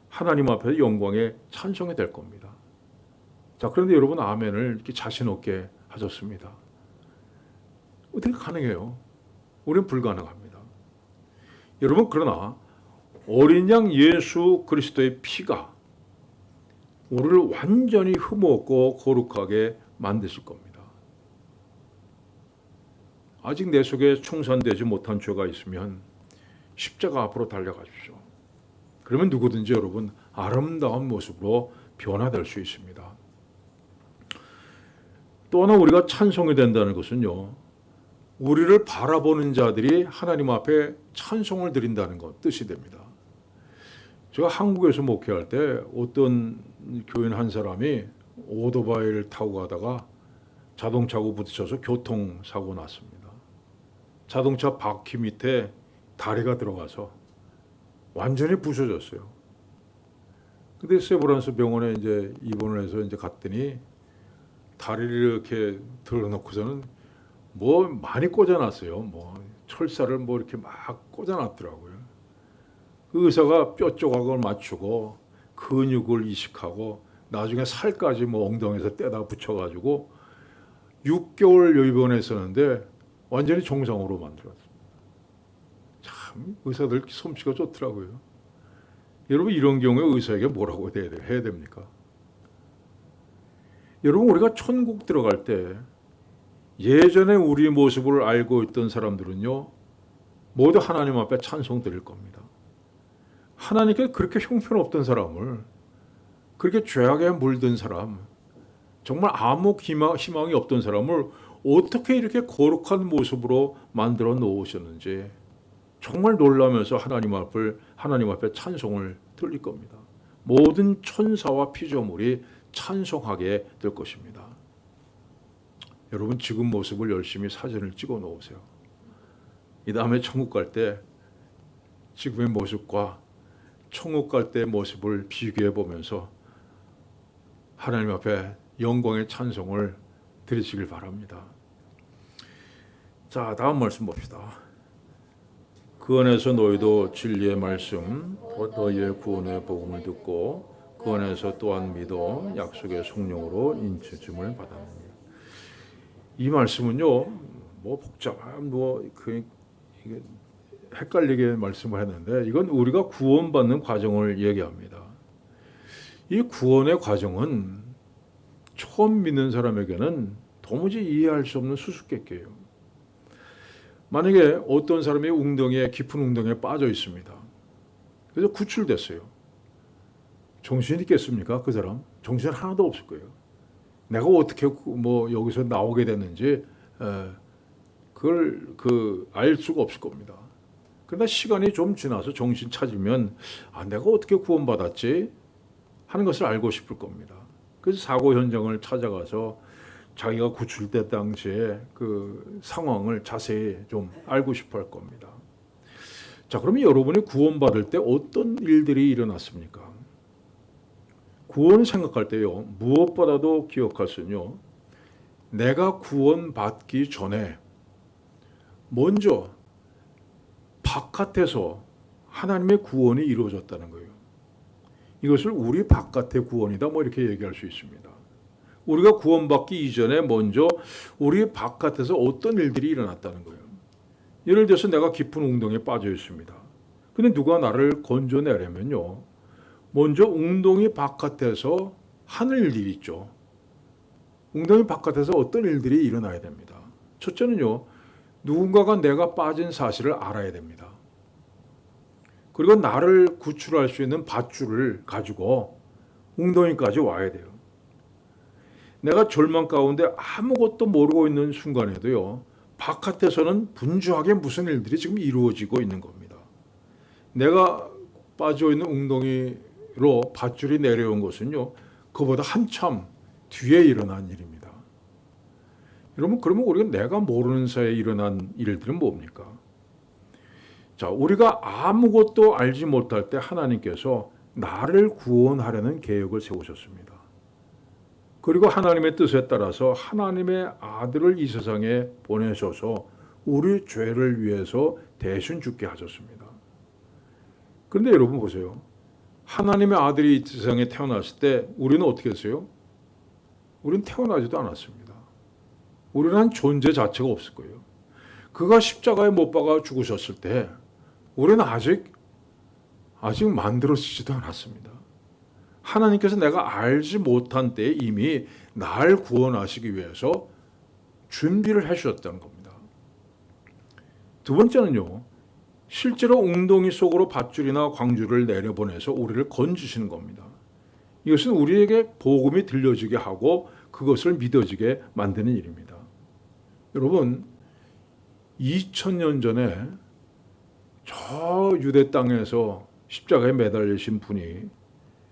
하나님 앞에서 영광의 찬송이 될 겁니다. 자, 그런데 여러분, 아멘을 이렇게 자신 없게 하셨습니다. 어떻게 가능해요? 우리는 불가능합니다. 여러분, 그러나 어린 양 예수 그리스도의 피가 우리를 완전히 흠없고 거룩하게 만드실 겁니다. 아직 내 속에 청산되지 못한 죄가 있으면 십자가 앞으로 달려가십시오. 그러면 누구든지 여러분 아름다운 모습으로 변화될 수 있습니다. 또 하나 우리가 찬송이 된다는 것은요, 우리를 바라보는 자들이 하나님 앞에 찬송을 드린다는 것 뜻이 됩니다. 제가 한국에서 목회할 때 어떤 교인 한 사람이 오토바이를 타고 가다가 자동차하고 부딪혀서 교통사고 났습니다. 자동차 바퀴 밑에 다리가 들어가서 완전히 부서졌어요. 근데 세브란스 병원에 이제 입원을 해서 이제 갔더니 다리를 이렇게 들어놓고서는 뭐 많이 꽂아놨어요. 뭐 철사를 뭐 이렇게 막 꽂아놨더라고요. 그 의사가 뼈 조각을 맞추고 근육을 이식하고 나중에 살까지 뭐 엉덩이에서 떼다 붙여가지고 6개월 입원했었는데 완전히 정상으로 만들었어요. 참 의사들 솜씨가 좋더라고요. 여러분 이런 경우에 의사에게 뭐라고 해야 됩니까? 여러분 우리가 천국 들어갈 때 예전에 우리 모습을 알고 있던 사람들은요 모두 하나님 앞에 찬송 드릴 겁니다. 하나님께 그렇게 형편없던 사람을, 그렇게 죄악에 물든 사람, 정말 아무 희망이 없던 사람을 어떻게 이렇게 거룩한 모습으로 만들어 놓으셨는지 정말 놀라면서 하나님 앞에 찬송을 드릴 겁니다. 모든 천사와 피조물이 찬송하게 될 것입니다. 여러분 지금 모습을 열심히 사진을 찍어 놓으세요. 이 다음에 천국 갈 때 지금의 모습과 천국 갈 때의 모습을 비교해 보면서 하나님 앞에 영광의 찬송을 드리시길 바랍니다. 자, 다음 말씀 봅시다. 그 안에서 너희도 진리의 말씀, 너희의 구원의 복음을 듣고 그 안에서 또한 믿어 약속의 성령으로 인치심을 받았느니라. 이 말씀은요, 뭐 복잡한 이게 헷갈리게 말씀을 했는데 이건 우리가 구원받는 과정을 얘기합니다. 이 구원의 과정은 처음 믿는 사람에게는 도무지 이해할 수 없는 수수께끼예요. 만약에 어떤 사람이 깊은 웅덩이에 빠져 있습니다. 그래서 구출됐어요. 정신이 있겠습니까? 그 사람 정신 하나도 없을 거예요. 내가 어떻게 여기서 나오게 됐는지 그걸 알 수가 없을 겁니다. 그러나 시간이 좀 지나서 정신 차리면 내가 어떻게 구원받았지 하는 것을 알고 싶을 겁니다. 그래서 사고 현장을 찾아가서 자기가 구출된 당시에 그 상황을 자세히 좀 알고 싶어 할 겁니다. 자, 그러면 여러분이 구원받을 때 어떤 일들이 일어났습니까? 구원을 생각할 때요, 무엇보다도 기억할 수는요, 내가 구원받기 전에 먼저 바깥에서 하나님의 구원이 이루어졌다는 거예요. 이것을 우리 바깥의 구원이다 이렇게 얘기할 수 있습니다. 우리가 구원받기 이전에 먼저 우리 바깥에서 어떤 일들이 일어났다는 거예요. 예를 들어서 내가 깊은 웅덩이에 빠져 있습니다. 근데 누가 나를 건져내려면요, 먼저 웅덩이 바깥에서 하는 일들이 있죠. 웅덩이 바깥에서 어떤 일들이 일어나야 됩니다. 첫째는요, 누군가가 내가 빠진 사실을 알아야 됩니다. 그리고 나를 구출할 수 있는 밧줄을 가지고 웅덩이까지 와야 돼요. 내가 절망 가운데 아무것도 모르고 있는 순간에도요, 바깥에서는 분주하게 무슨 일들이 지금 이루어지고 있는 겁니다. 내가 빠져 있는 웅덩이로 밧줄이 내려온 것은요, 그보다 한참 뒤에 일어난 일입니다. 여러분, 그러면 우리가 내가 모르는 사이에 일어난 일들은 뭡니까? 자, 우리가 아무것도 알지 못할 때 하나님께서 나를 구원하려는 계획을 세우셨습니다. 그리고 하나님의 뜻에 따라서 하나님의 아들을 이 세상에 보내셔서 우리 죄를 위해서 대신 죽게 하셨습니다. 그런데 여러분 보세요. 하나님의 아들이 이 세상에 태어났을 때 우리는 어떻게 했어요? 우리는 태어나지도 않았습니다. 우리는 한 존재 자체가 없을 거예요. 그가 십자가에 못 박아 죽으셨을 때 우리는 아직 만들어지지도 않았습니다. 하나님께서 내가 알지 못한 때에 이미 날 구원하시기 위해서 준비를 해주셨다는 겁니다. 두 번째는요, 실제로 웅덩이 속으로 밧줄이나 광주를 내려보내서 우리를 건지시는 겁니다. 이것은 우리에게 복음이 들려지게 하고 그것을 믿어지게 만드는 일입니다. 여러분, 2000년 전에 저 유대 땅에서 십자가에 매달리신 분이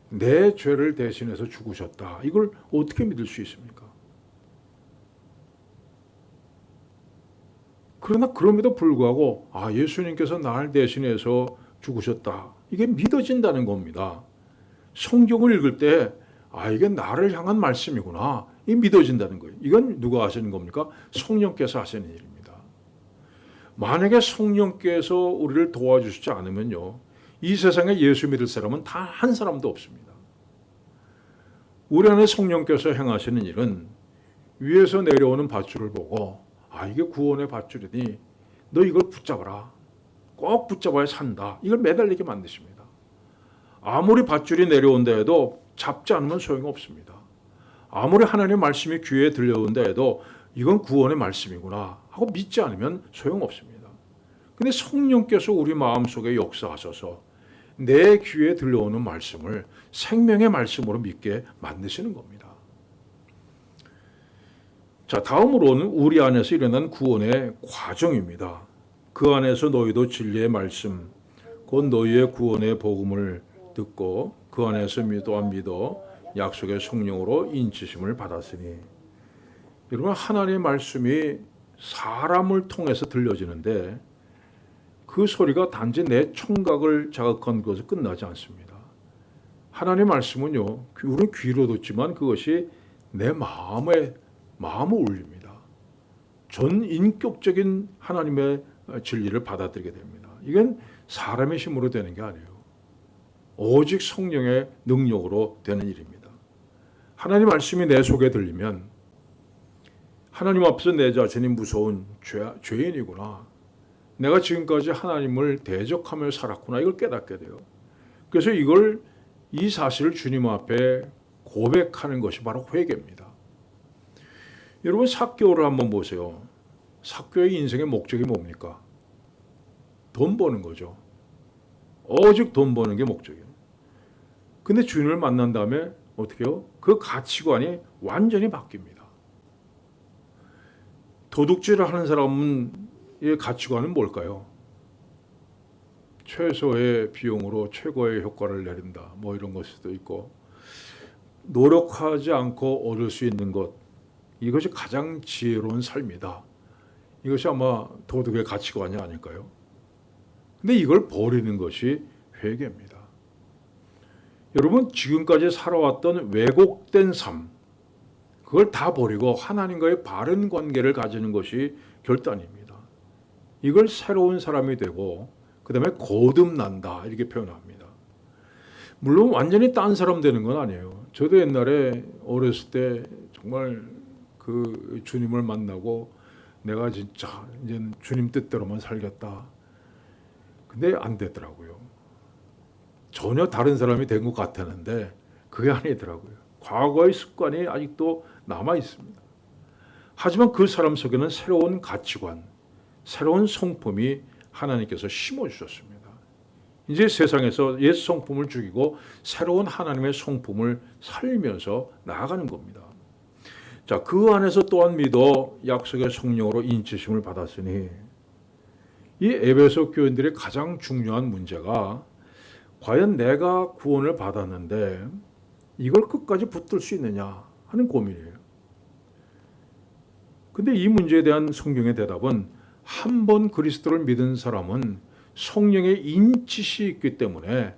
내 죄를 대신해서 죽으셨다. 이걸 어떻게 믿을 수 있습니까? 그러나 그럼에도 불구하고 예수님께서 나를 대신해서 죽으셨다. 이게 믿어진다는 겁니다. 성경을 읽을 때 이게 나를 향한 말씀이구나. 이게 믿어진다는 거예요. 이건 누가 하시는 겁니까? 성령께서 하시는 일입니다. 만약에 성령께서 우리를 도와주시지 않으면요, 이 세상에 예수 믿을 사람은 단 한 사람도 없습니다. 우리 안에 성령께서 행하시는 일은 위에서 내려오는 밧줄을 보고 이게 구원의 밧줄이니 너 이걸 붙잡아라. 꼭 붙잡아야 산다. 이걸 매달리게 만드십니다. 아무리 밧줄이 내려온다 해도 잡지 않으면 소용없습니다. 아무리 하나님의 말씀이 귀에 들려온다 해도 이건 구원의 말씀이구나 하고 믿지 않으면 소용없습니다. 근데 성령께서 우리 마음속에 역사하셔서 내 귀에 들려오는 말씀을 생명의 말씀으로 믿게 만드시는 겁니다. 자, 다음으로는 우리 안에서 일어난 구원의 과정입니다. 그 안에서 너희도 진리의 말씀, 곧 너희의 구원의 복음을 듣고 그 안에서 또한 믿어 약속의 성령으로 인치심을 받았으니. 여러분, 하나님의 말씀이 사람을 통해서 들려지는데 그 소리가 단지 내 청각을 자극한 것으로 끝나지 않습니다. 하나님의 말씀은요, 우리는 귀로 듣지만 그것이 내 마음을 울립니다. 전 인격적인 하나님의 진리를 받아들이게 됩니다. 이건 사람의 힘으로 되는 게 아니에요. 오직 성령의 능력으로 되는 일입니다. 하나님 말씀이 내 속에 들리면 하나님 앞에서 내 자신이 무서운 죄인이구나. 내가 지금까지 하나님을 대적하며 살았구나. 이걸 깨닫게 돼요. 그래서 이 사실을 주님 앞에 고백하는 것이 바로 회개입니다. 여러분, 삭개오를 한번 보세요. 삭개오의 인생의 목적이 뭡니까? 돈 버는 거죠. 오직 돈 버는 게 목적이에요. 근데 주님을 만난 다음에 어떻게 해요? 그 가치관이 완전히 바뀝니다. 도둑질을 하는 사람의 가치관은 뭘까요? 최소의 비용으로 최고의 효과를 내린다. 뭐 이런 것일 수도 있고, 노력하지 않고 얻을 수 있는 것, 이것이 가장 지혜로운 삶이다. 이것이 아마 도덕의 가치관이 아닐까요? 근데 이걸 버리는 것이 회개입니다. 여러분, 지금까지 살아왔던 왜곡된 삶, 그걸 다 버리고 하나님과의 바른 관계를 가지는 것이 결단입니다. 이걸 새로운 사람이 되고 그 다음에 거듭난다 이렇게 표현합니다. 물론 완전히 딴 사람 되는 건 아니에요. 저도 옛날에 어렸을 때 정말 그 주님을 만나고 내가 진짜 이제 주님 뜻대로만 살겠다. 근데 안 되더라고요. 전혀 다른 사람이 된 것 같았는데 그게 아니더라고요. 과거의 습관이 아직도 남아 있습니다. 하지만 그 사람 속에는 새로운 가치관, 새로운 성품이 하나님께서 심어주셨습니다. 이제 세상에서 옛 성품을 죽이고 새로운 하나님의 성품을 살면서 나아가는 겁니다. 자, 그 안에서 또한 믿어 약속의 성령으로 인치심을 받았으니, 이 에베소 교인들의 가장 중요한 문제가 과연 내가 구원을 받았는데 이걸 끝까지 붙들 수 있느냐 하는 고민이에요. 근데 이 문제에 대한 성경의 대답은 한 번 그리스도를 믿은 사람은 성령의 인치시 있기 때문에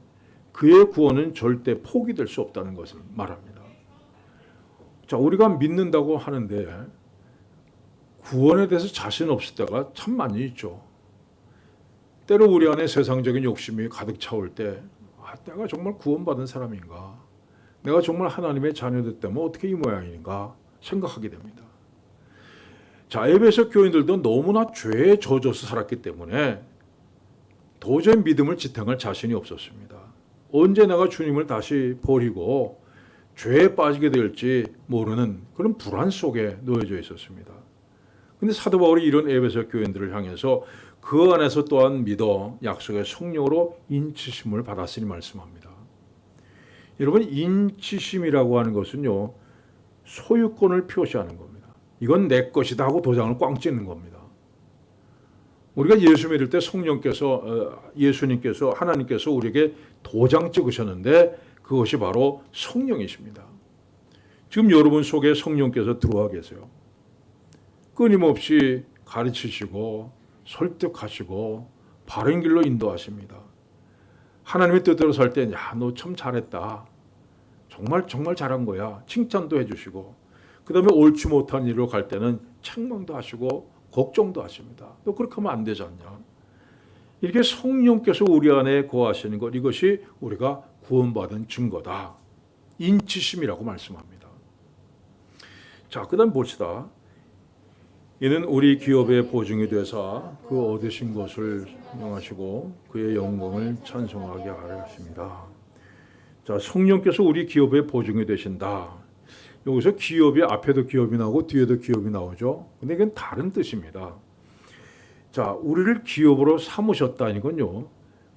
그의 구원은 절대 포기될 수 없다는 것을 말합니다. 자, 우리가 믿는다고 하는데 구원에 대해서 자신 없을 때가 참 많이 있죠. 때로 우리 안에 세상적인 욕심이 가득 차올 때 내가 정말 구원받은 사람인가? 내가 정말 하나님의 자녀됐다면 어떻게 이 모양인가 생각하게 됩니다. 자, 에베소 교인들도 너무나 죄에 젖어서 살았기 때문에 도저히 믿음을 지탱할 자신이 없었습니다. 언제 내가 주님을 다시 버리고 죄에 빠지게 될지 모르는 그런 불안 속에 놓여져 있었습니다. 근데 사도 바울이 이런 에베소 교인들을 향해서 그 안에서 또한 믿어 약속의 성령으로 인치심을 받았으니 말씀합니다. 여러분, 인치심이라고 하는 것은요, 소유권을 표시하는 겁니다. 이건 내 것이다 하고 도장을 꽝 찍는 겁니다. 우리가 예수 믿을 때 예수님께서 하나님께서 우리에게 도장 찍으셨는데 그것이 바로 성령이십니다. 지금 여러분 속에 성령께서 들어와 계세요. 끊임없이 가르치시고 설득하시고 바른 길로 인도하십니다. 하나님의 뜻대로 살 때, 야, 너 참 잘했다. 정말 잘한 거야. 칭찬도 해주시고, 그 다음에 옳지 못한 일로 갈 때는 책망도 하시고 걱정도 하십니다. 너 그렇게 하면 안 되지 않냐. 이렇게 성령께서 우리 안에 거하시는 것, 이것이 우리가 구원받은 증거다. 인치심이라고 말씀합니다. 자, 그 다음 봅시다. 이는 우리 기업의 보증이 되사 그 얻으신 것을 명하시고 그의 영광을 찬송하게 하려 하십니다. 자, 성령께서 우리 기업의 보증이 되신다. 여기서 기업이 앞에도 기업이 나오고 뒤에도 기업이 나오죠. 근데 이건 다른 뜻입니다. 자, 우리를 기업으로 삼으셨다는 건요,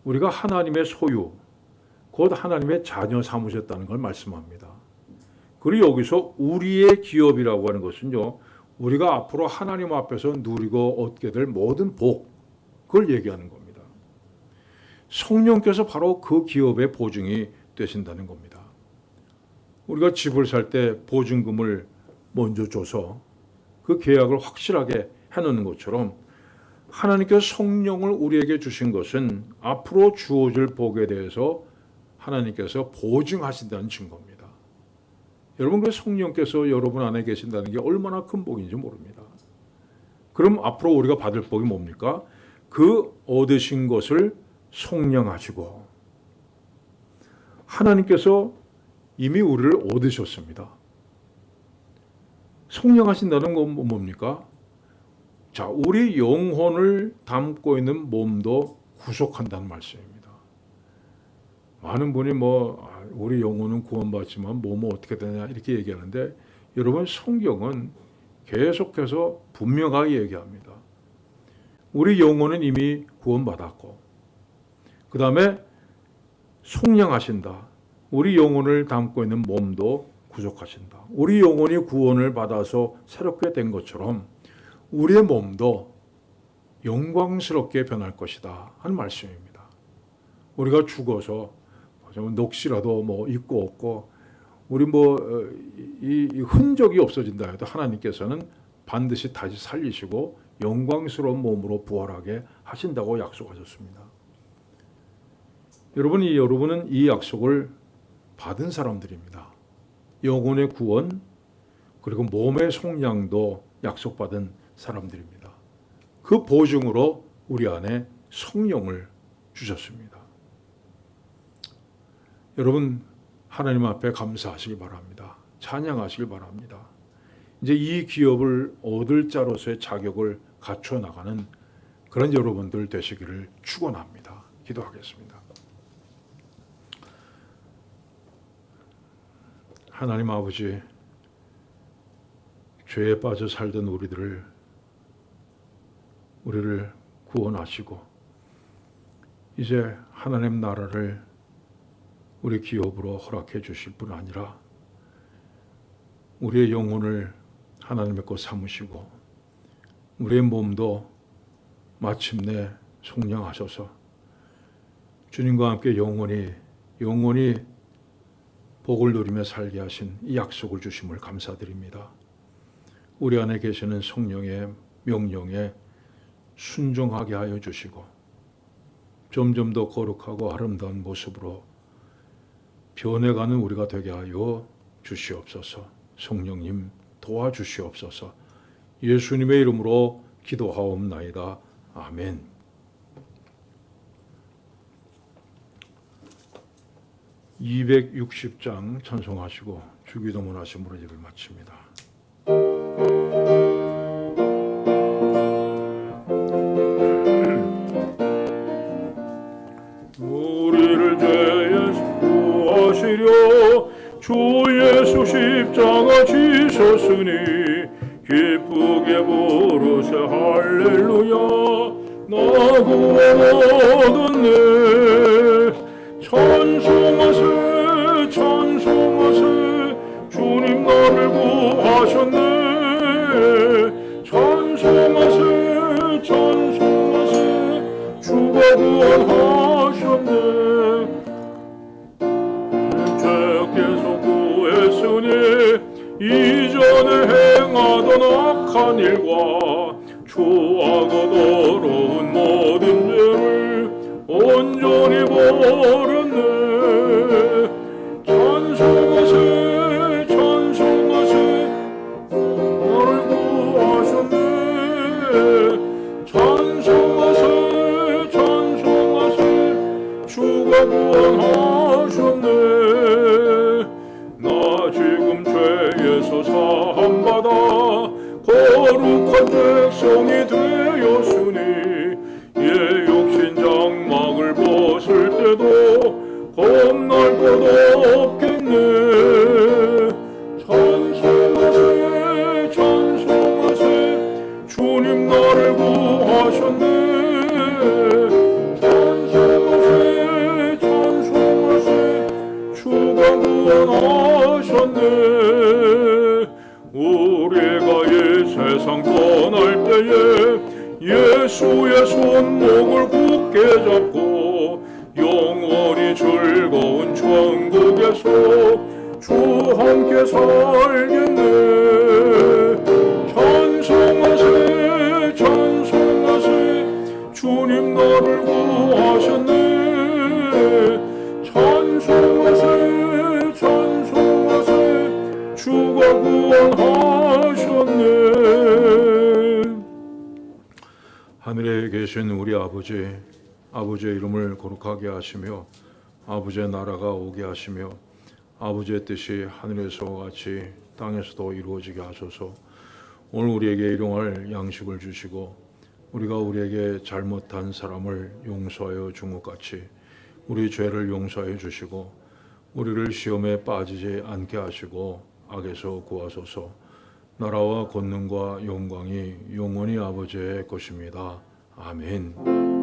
우리가 하나님의 소유, 곧 하나님의 자녀 삼으셨다는 걸 말씀합니다. 그리고 여기서 우리의 기업이라고 하는 것은요, 우리가 앞으로 하나님 앞에서 누리고 얻게 될 모든 복, 그걸 얘기하는 겁니다. 성령께서 바로 그 기업의 보증이 되신다는 겁니다. 우리가 집을 살 때 보증금을 먼저 줘서 그 계약을 확실하게 해놓는 것처럼 하나님께서 성령을 우리에게 주신 것은 앞으로 주어질 복에 대해서 하나님께서 보증하신다는 증거입니다. 여러분, 그 성령께서 여러분 안에 계신다는 게 얼마나 큰 복인지 모릅니다. 그럼 앞으로 우리가 받을 복이 뭡니까? 그 얻으신 것을 속량하시고, 하나님께서 이미 우리를 얻으셨습니다. 속량하신다는 건 뭡니까? 자, 우리 영혼을 담고 있는 몸도 구속한다는 말씀입니다. 많은 분이 우리 영혼은 구원받지만 몸은 어떻게 되냐 이렇게 얘기하는데, 여러분, 성경은 계속해서 분명하게 얘기합니다. 우리 영혼은 이미 구원받았고, 그 다음에 속량하신다. 우리 영혼을 담고 있는 몸도 구속하신다. 우리 영혼이 구원을 받아서 새롭게 된 것처럼 우리의 몸도 영광스럽게 변할 것이다 하는 말씀입니다. 우리가 죽어서 녹시라도 있고 없고 우리 이 흔적이 없어진다 해도 하나님께서는 반드시 다시 살리시고 영광스러운 몸으로 부활하게 하신다고 약속하셨습니다. 여러분은 이 약속을 받은 사람들입니다. 영혼의 구원, 그리고 몸의 속량도 약속받은 사람들입니다. 그 보증으로 우리 안에 성령을 주셨습니다. 여러분, 하나님 앞에 감사하시기 바랍니다. 찬양하시기 바랍니다. 이제 이 기업을 얻을 자로서의 자격을 갖춰 나가는 그런 여러분들 되시기를 축원합니다. 기도하겠습니다. 하나님 아버지, 죄에 빠져 살던 우리를 구원하시고 이제 하나님 나라를 우리 기업으로 허락해 주실 뿐 아니라 우리의 영혼을 하나님의 것 삼으시고 우리의 몸도 마침내 속량하셔서 주님과 함께 영원히 복을 누리며 살게 하신 이 약속을 주심을 감사드립니다. 우리 안에 계시는 성령의 명령에 순종하게 하여 주시고 점점 더 거룩하고 아름다운 모습으로 변해가는 우리가 되게 하여 주시옵소서. 성령님 도와주시옵소서. 예수님의 이름으로 기도하옵나이다. 아멘. (260장) 찬송하시고 주기도문 하심으로 예배를 마칩니다. 우리를 죄에서 구하시려 주 예수 십자가 지셨으니 기쁘게 부르세 할렐루야. 나 구원 얻었네. 찬송하세 찬송하세 주님 나를 구하셨네. 찬송하세 찬송하세 주가 구원하셨네. 주께서 구했으니 이전에 행하던 악한 일과 추하고 더러운 모든 죄를 온전히 버렸네. 찬송하세 찬송하세 나를 구하셨네. 찬송하세 찬송하세 주가 구원하셨네. 나 지금 죄에서 사함받아 거룩한 백성이 되었으니 예 육신 장막을 벗을 때도 겁날 것 없겠네. 찬송하세 찬송하세 주님 나를 구하셨네. 찬송하세 찬송하세 주가 구원하셨네. 우리가 이 세상 떠날 때에 예수의 손목을 굳게 잡고 영원히 즐거운 천국에서 주 함께 살겠네. 찬송하세 찬송하세 주님 나를 구하셨네. 찬송하세 찬송하세 주가 구원하셨네. 하늘에 계신 우리 아버지의 이름을 거룩하게 하시며 아버지의 나라가 오게 하시며 아버지의 뜻이 하늘에서와 같이 땅에서도 이루어지게 하소서. 오늘 우리에게 일용할 양식을 주시고 우리가 우리에게 잘못한 사람을 용서하여 준 것 같이 우리 죄를 용서해 주시고 우리를 시험에 빠지지 않게 하시고 악에서 구하소서. 나라와 권능과 영광이 영원히 아버지의 것입니다. 아멘.